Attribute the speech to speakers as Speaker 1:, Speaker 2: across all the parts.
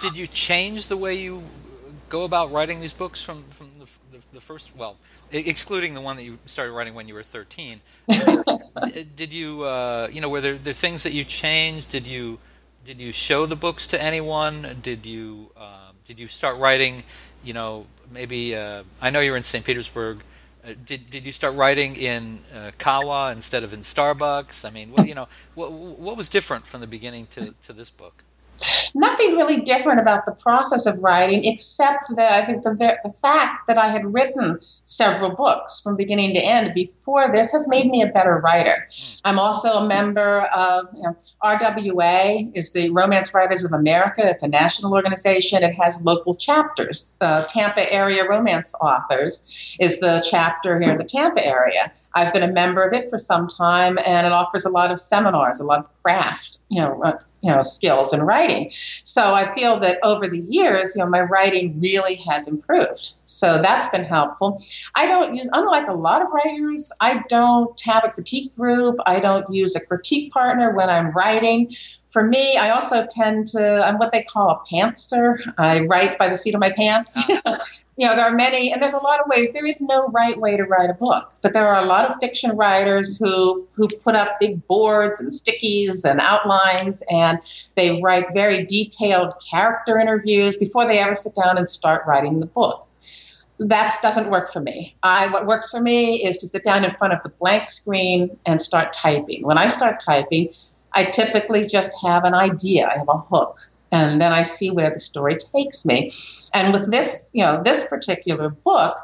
Speaker 1: Did you change the way you go about writing these books from the first? Well, excluding the one that you started writing when you were 13. I mean, did you were there things that you changed? Did you show the books to anyone? Did you start writing? Maybe I know you're in St. Petersburg. Did you start writing in Kawa instead of in Starbucks? I mean, what was different from the beginning to this book?
Speaker 2: Nothing really different about the process of writing, except that I think the fact that I had written several books from beginning to end before this has made me a better writer. I'm also a member of RWA, is the Romance Writers of America. It's a national organization. It has local chapters. The Tampa Area Romance Authors is the chapter here in the Tampa area. I've been a member of it for some time, and it offers a lot of seminars, a lot of craft, skills in writing. So I feel that over the years, my writing really has improved. So that's been helpful. Unlike a lot of writers, I don't have a critique group. I don't use a critique partner when I'm writing. For me, I also I'm what they call a pantser. I write by the seat of my pants. There are many, and there's a lot of ways. There is no right way to write a book, but there are a lot of fiction writers who put up big boards and stickies and outlines, and they write very detailed character interviews before they ever sit down and start writing the book. That doesn't work for me. What works for me is to sit down in front of the blank screen and start typing. When I start typing, I typically just have an idea. I have a hook. And then I see where the story takes me. And with this particular book,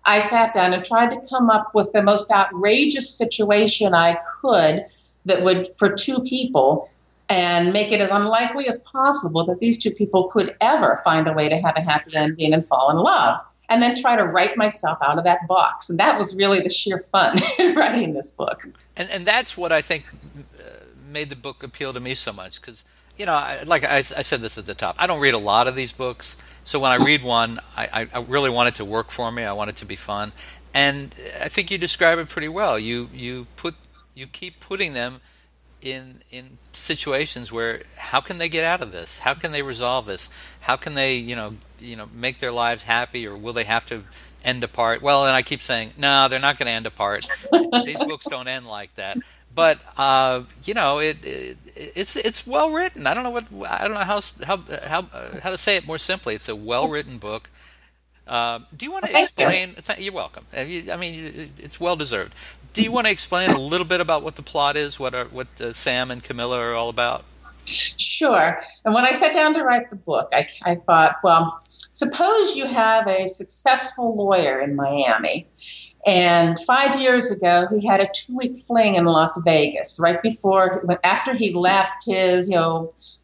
Speaker 2: I sat down and tried to come up with the most outrageous situation I could that would, for two people, and make it as unlikely as possible that these two people could ever find a way to have a happy ending and fall in love. And then try to write myself out of that box. And that was really the sheer fun in writing this book.
Speaker 1: And that's what I think made the book appeal to me so much, because like I said this at the top, I don't read a lot of these books, so when I read one, I really want it to work for me. I want it to be fun, and I think you describe it pretty well. You keep putting them in situations where, how can they get out of this? How can they resolve this? How can they make their lives happy, or will they have to end apart? Well, and I keep saying, no, they're not going to end apart. These books don't end like that. But it's well written. I don't know how to say it more simply. It's a well written book. Do you want to explain? You're welcome. It's well deserved. Do you want to explain a little bit about what the plot is? What Sam and Camilla are all about?
Speaker 2: Sure. And when I sat down to write the book, I thought, well, suppose you have a successful lawyer in Miami. And 5 years ago, he had a 2-week fling in Las Vegas, after he left his,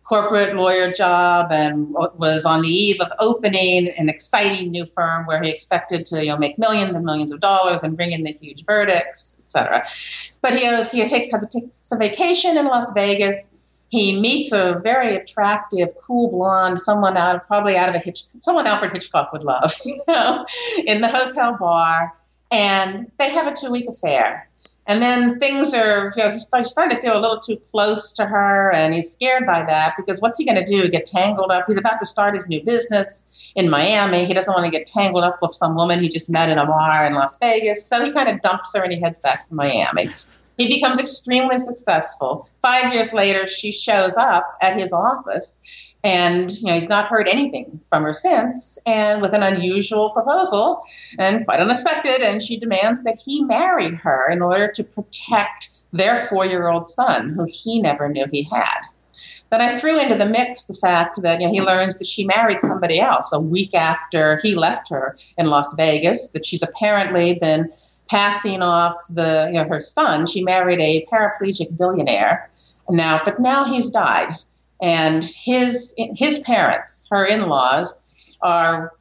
Speaker 2: corporate lawyer job and was on the eve of opening an exciting new firm where he expected to, make millions and millions of dollars and bring in the huge verdicts, etc. But he takes a vacation in Las Vegas. He meets a very attractive, cool blonde, someone Alfred Hitchcock would love, in the hotel bar. And they have a 2-week affair. And then things are, he's starting to feel a little too close to her, and he's scared by that, because what's he going to do? Get tangled up? He's about to start his new business in Miami. He doesn't want to get tangled up with some woman he just met in a bar in Las Vegas. So he kind of dumps her and he heads back to Miami. He becomes extremely successful. 5 years later, she shows up at his office. And, he's not heard anything from her since, and with an unusual proposal and quite unexpected, and she demands that he marry her in order to protect their 4-year-old son, who he never knew he had. Then I threw into the mix the fact that he learns that she married somebody else a week after he left her in Las Vegas, that she's apparently been passing off her son. She married a paraplegic billionaire, but now he's died. And his parents, her in-laws, are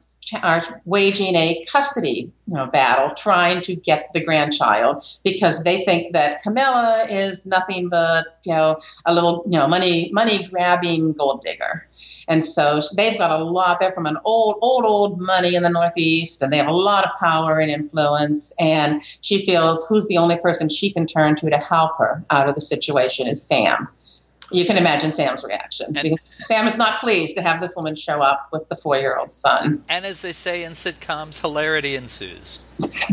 Speaker 2: waging a custody battle, trying to get the grandchild, because they think that Camilla is nothing but a little money grabbing gold digger. And so they've got a lot. They're from an old money in the Northeast, and they have a lot of power and influence. And she feels who's the only person she can turn to help her out of the situation is Sam. You can imagine Sam's reaction, because Sam is not pleased to have this woman show up with the 4-year-old son.
Speaker 1: And as they say in sitcoms, hilarity ensues.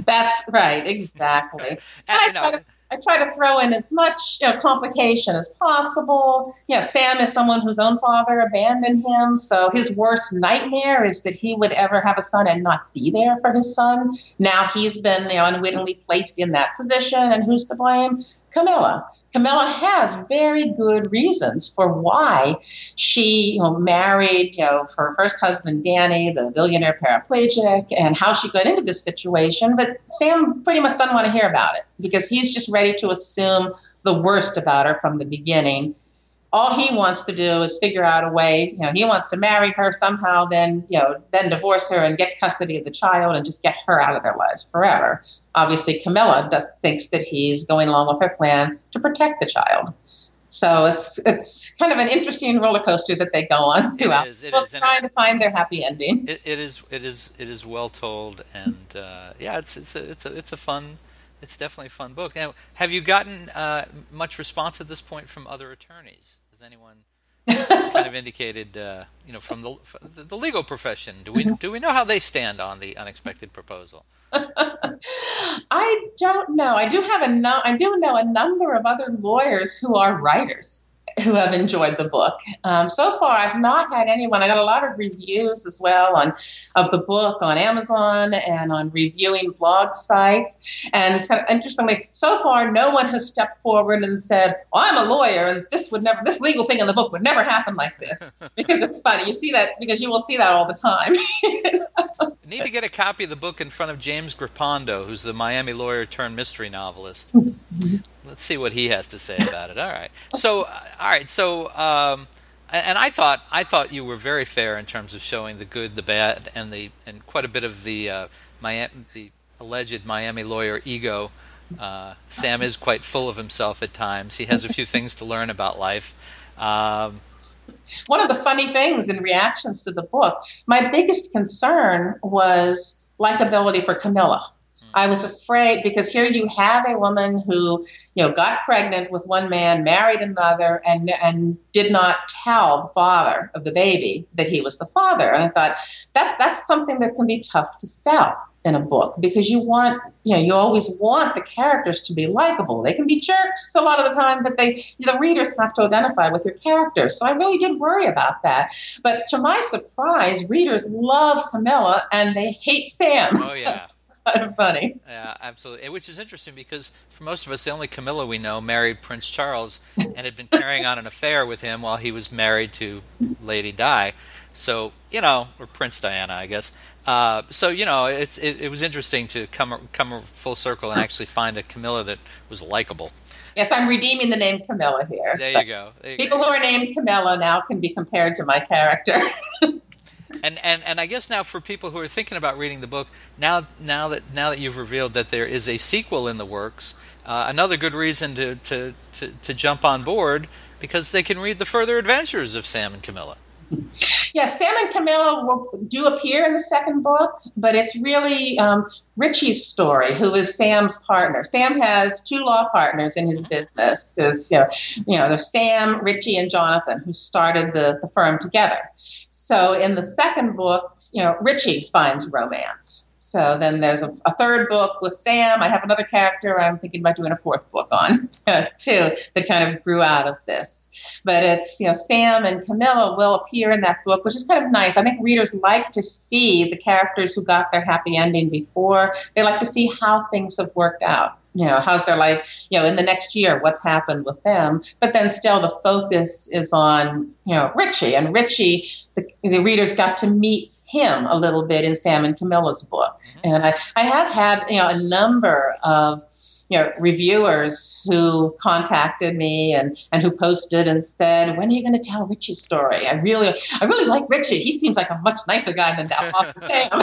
Speaker 2: That's right, exactly. I try to throw in as much complication as possible. Sam is someone whose own father abandoned him, so his worst nightmare is that he would ever have a son and not be there for his son. Now he's been unwittingly placed in that position, and who's to blame? Camilla. Camilla has very good reasons for why she married for her first husband, Danny, the billionaire paraplegic, and how she got into this situation. But Sam pretty much doesn't want to hear about it, because he's just ready to assume the worst about her from the beginning. All he wants to do is figure out a way. He wants to marry her somehow, then divorce her and get custody of the child and just get her out of their lives forever. Obviously, Camilla thinks that he's going along with her plan to protect the child. So it's kind of an interesting roller coaster that they go on throughout.
Speaker 1: It is.
Speaker 2: Trying to find their happy ending.
Speaker 1: It is well told, and it's definitely a fun book. Now, have you gotten much response at this point from other attorneys? Has anyone kind of indicated, from the legal profession? Do we know how they stand on the unexpected proposal?
Speaker 2: I don't know. I do know a number of other lawyers who are writers who have enjoyed the book. So far, I've not had anyone. I got a lot of reviews as well of the book on Amazon and on reviewing blog sites. And it's kind of interestingly, so far, no one has stepped forward and said, I'm a lawyer, and this legal thing in the book would never happen like this. Because it's funny. You see that, because you will see that all the time.
Speaker 1: Need to get a copy of the book in front of James Grippando, who's the Miami lawyer turned mystery novelist. Let's see what he has to say about it. All right. So, and I thought you were very fair in terms of showing the good, the bad, and quite a bit of the alleged Miami lawyer ego. Sam is quite full of himself at times. He has a few things to learn about life.
Speaker 2: One of the funny things in reactions to the book, my biggest concern was likability for Camilla. I was afraid, because here you have a woman who, got pregnant with one man, married another, and did not tell the father of the baby that he was the father. And I thought that's something that can be tough to sell in a book, because you always want the characters to be likable. They can be jerks a lot of the time, but the readers have to identify with your characters. So I really did worry about that. But to my surprise, readers love Camilla and they hate Sam.
Speaker 1: Oh, yeah.
Speaker 2: It's kind of funny.
Speaker 1: Yeah, absolutely. Which is interesting, because for most of us, the only Camilla we know married Prince Charles and had been carrying on an affair with him while he was married to Lady Di. So, or Prince Diana, I guess. It was interesting to come full circle and actually find a Camilla that was likable.
Speaker 2: Yes, I'm redeeming the name Camilla here.
Speaker 1: There you go.
Speaker 2: People who are named Camilla now can be compared to my character.
Speaker 1: And I guess now for people who are thinking about reading the book, now that you've revealed that there is a sequel in the works, another good reason to jump on board, because they can read the further adventures of Sam and Camilla.
Speaker 2: Yes, Sam and Camilla do appear in the second book, but it's really Richie's story, who is Sam's partner. Sam has 2 law partners in his business. There's Sam, Richie, and Jonathan, who started the firm together. So in the second book, Richie finds romance. So then there's a third book with Sam. I have another character I'm thinking about doing a 4th book on, too, that kind of grew out of this. But it's, Sam and Camilla will appear in that book, which is kind of nice. I think readers like to see the characters who got their happy ending before. They like to see how things have worked out. How's their life, in the next year, what's happened with them. But then still the focus is on, Richie. And Richie, the readers got to meet him a little bit in Sam and Camilla's book. And I have had, a number of, reviewers who contacted me and who posted and said, when are you going to tell Richie's story? I really like Richie. He seems like a much nicer guy than Sam.